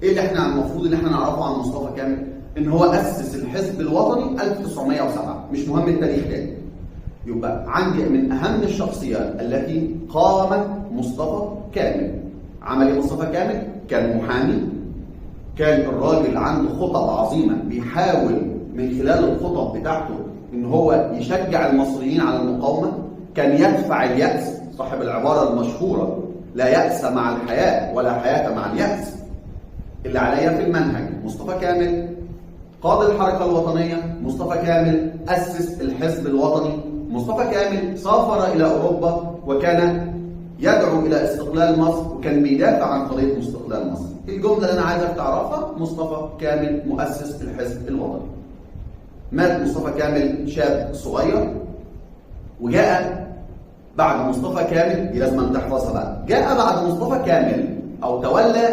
ايه اللي احنا المفروض ان احنا نعرفه عن مصطفى كامل؟ ان هو اسس الحزب الوطني 1907، مش مهم التاريخ ده. يبقى عندي من اهم الشخصيات التي قامت مصطفى كامل. عمل ايه مصطفى كامل؟ كان محامي، كان الراجل عنده خطط عظيمه بيحاول من خلال الخطط بتاعته ان هو يشجع المصريين على المقاومه، كان يدفع اليأس، صاحب العباره المشهوره لا يأس مع الحياه ولا حياه مع اليأس. اللي عليا في المنهج مصطفى كامل قاد الحركه الوطنيه، مصطفى كامل اسس الحزب الوطني، مصطفى كامل سافر الى اوروبا وكان يدعو الى استقلال مصر وكان بيدافع عن قضيه استقلال مصر. الجمله اللي انا عايزك تعرفها، مصطفى كامل مؤسس الحزب الوطني. مات مصطفى كامل شاب صغير، وجاء بعد مصطفى كامل، دي لازم تحفظها بقى، جاء بعد مصطفى كامل او تولى